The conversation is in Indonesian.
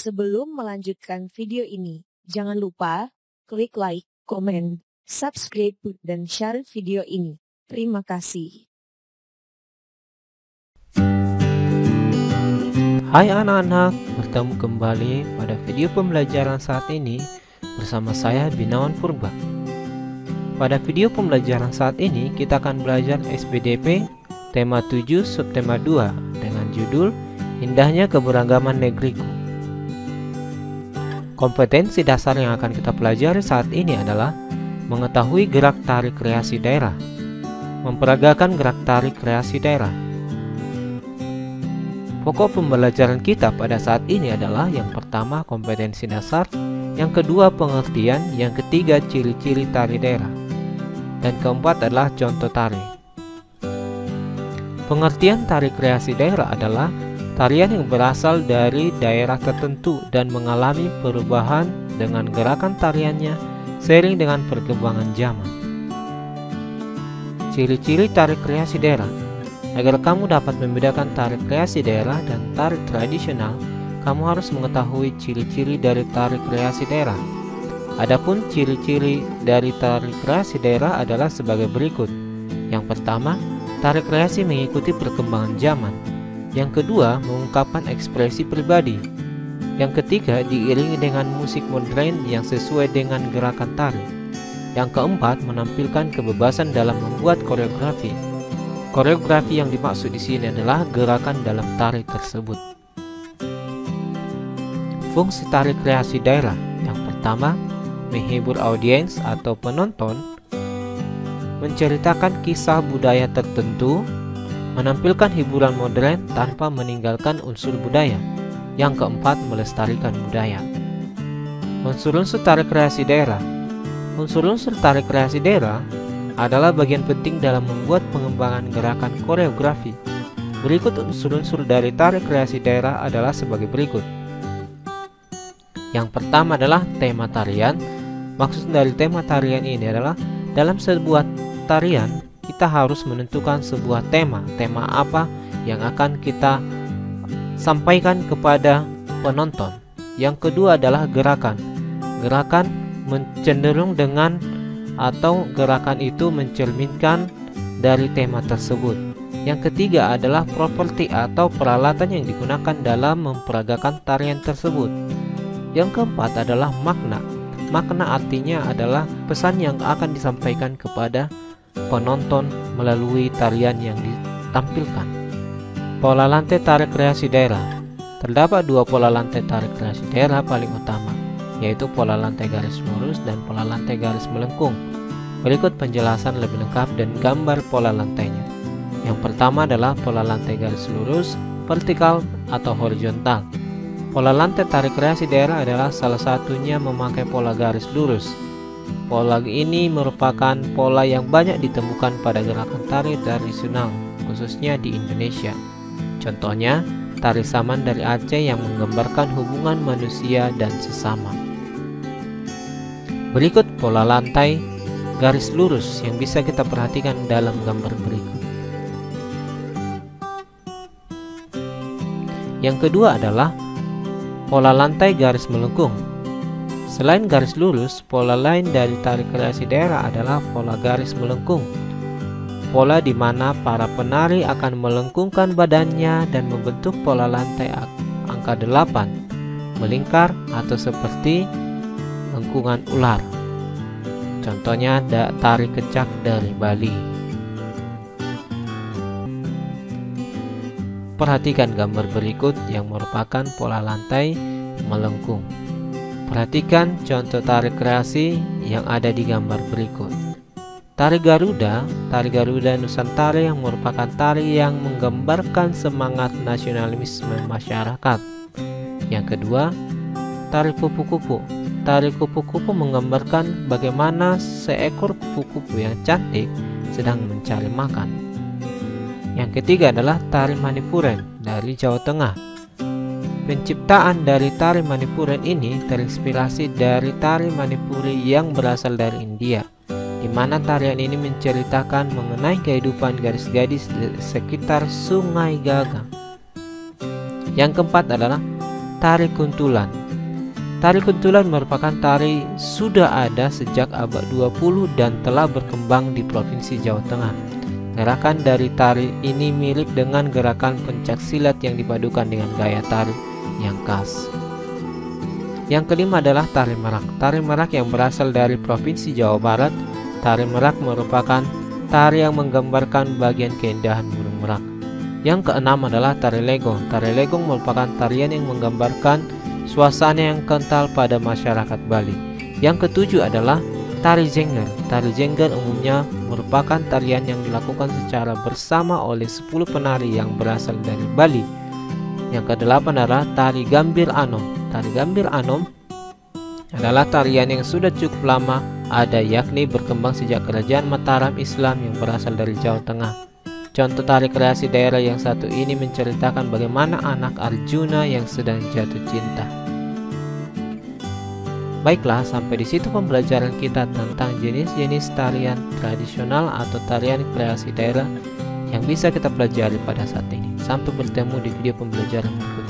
Sebelum melanjutkan video ini, jangan lupa klik like, komen, subscribe, dan share video ini. Terima kasih. Hai anak-anak, bertemu kembali pada video pembelajaran saat ini bersama saya Binawan Purba. Pada video pembelajaran saat ini kita akan belajar SPDP tema 7 subtema 2 dengan judul Indahnya Keberagaman Negeriku. Kompetensi dasar yang akan kita pelajari saat ini adalah mengetahui gerak tarik kreasi daerah, memperagakan gerak tarik kreasi daerah. Pokok pembelajaran kita pada saat ini adalah yang pertama kompetensi dasar, yang kedua pengertian, yang ketiga ciri-ciri tari daerah, dan keempat adalah contoh tari. Pengertian tari kreasi daerah adalah tarian yang berasal dari daerah tertentu dan mengalami perubahan dengan gerakan tariannya seiring dengan perkembangan zaman. Ciri-ciri tari kreasi daerah. Agar kamu dapat membedakan tari kreasi daerah dan tari tradisional, kamu harus mengetahui ciri-ciri dari tari kreasi daerah. Adapun ciri-ciri dari tari kreasi daerah adalah sebagai berikut. Yang pertama, tari kreasi mengikuti perkembangan zaman. Yang kedua, mengungkapkan ekspresi pribadi. Yang ketiga, diiringi dengan musik modern yang sesuai dengan gerakan tari. Yang keempat, menampilkan kebebasan dalam membuat koreografi. Koreografi yang dimaksud di sini adalah gerakan dalam tari tersebut. Fungsi tari kreasi daerah. Yang pertama, menghibur audiens atau penonton, menceritakan kisah budaya tertentu, menampilkan hiburan modern tanpa meninggalkan unsur budaya. Yang keempat, melestarikan budaya. Unsur-unsur tari kreasi daerah. Unsur-unsur tari kreasi daerah adalah bagian penting dalam membuat pengembangan gerakan koreografi. Berikut unsur-unsur dari tari kreasi daerah adalah sebagai berikut. Yang pertama adalah tema tarian. Maksud dari tema tarian ini adalah dalam sebuah tarian kita harus menentukan sebuah tema. Tema apa yang akan kita sampaikan kepada penonton. Yang kedua adalah gerakan. Gerakan cenderung dengan atau gerakan itu mencerminkan dari tema tersebut. Yang ketiga adalah properti atau peralatan yang digunakan dalam memperagakan tarian tersebut. Yang keempat adalah makna. Makna artinya adalah pesan yang akan disampaikan kepada penonton melalui tarian yang ditampilkan. Pola lantai tarik kreasi daerah. Terdapat dua pola lantai tarik kreasi daerah paling utama, yaitu pola lantai garis lurus dan pola lantai garis melengkung. Berikut penjelasan lebih lengkap dan gambar pola lantainya. Yang pertama adalah pola lantai garis lurus, vertikal atau horizontal. Pola lantai tarik kreasi daerah adalah salah satunya memakai pola garis lurus. Pola ini merupakan pola yang banyak ditemukan pada gerakan tari tradisional, khususnya di Indonesia. Contohnya, tari saman dari Aceh yang menggambarkan hubungan manusia dan sesama. Berikut pola lantai garis lurus yang bisa kita perhatikan dalam gambar berikut. Yang kedua adalah pola lantai garis melengkung. Selain garis lurus, pola lain dari tari kreasi daerah adalah pola garis melengkung. Pola di mana para penari akan melengkungkan badannya dan membentuk pola lantai angka 8, melingkar atau seperti lengkungan ular. Contohnya tari kecak dari Bali. Perhatikan gambar berikut yang merupakan pola lantai melengkung. Perhatikan contoh tari kreasi yang ada di gambar berikut. Tari Garuda Nusantara yang merupakan tari yang menggambarkan semangat nasionalisme masyarakat. Yang kedua, tari kupu-kupu. Tari kupu-kupu menggambarkan bagaimana seekor kupu-kupu yang cantik sedang mencari makan. Yang ketiga adalah tari Manipuren dari Jawa Tengah. Penciptaan dari tari Manipuren ini terinspirasi dari tari Manipuri yang berasal dari India, di mana tarian ini menceritakan mengenai kehidupan gadis-gadis di sekitar Sungai Gaga. Yang keempat adalah tari kuntulan. Tari kuntulan merupakan tari sudah ada sejak abad 20 dan telah berkembang di Provinsi Jawa Tengah. Gerakan dari tari ini mirip dengan gerakan pencaksilat yang dipadukan dengan gaya tari yang khas. Yang kelima adalah tari merak. Tari merak yang berasal dari Provinsi Jawa Barat. Tari merak merupakan tari yang menggambarkan bagian keindahan burung merak. Yang keenam adalah tari legong. Tari legong merupakan tarian yang menggambarkan suasana yang kental pada masyarakat Bali. Yang ketujuh adalah tari jengger. Tari jengger umumnya merupakan tarian yang dilakukan secara bersama oleh 10 penari yang berasal dari Bali. Yang kedelapan adalah tari gambir anom. Tari gambir anom adalah tarian yang sudah cukup lama ada, yakni berkembang sejak Kerajaan Mataram Islam yang berasal dari Jawa Tengah. Contoh tari kreasi daerah yang satu ini menceritakan bagaimana anak Arjuna yang sedang jatuh cinta. Baiklah, sampai di situ pembelajaran kita tentang jenis-jenis tarian tradisional atau tarian kreasi daerah yang bisa kita pelajari pada saat ini. Sampai bertemu di video pembelajaran berikutnya.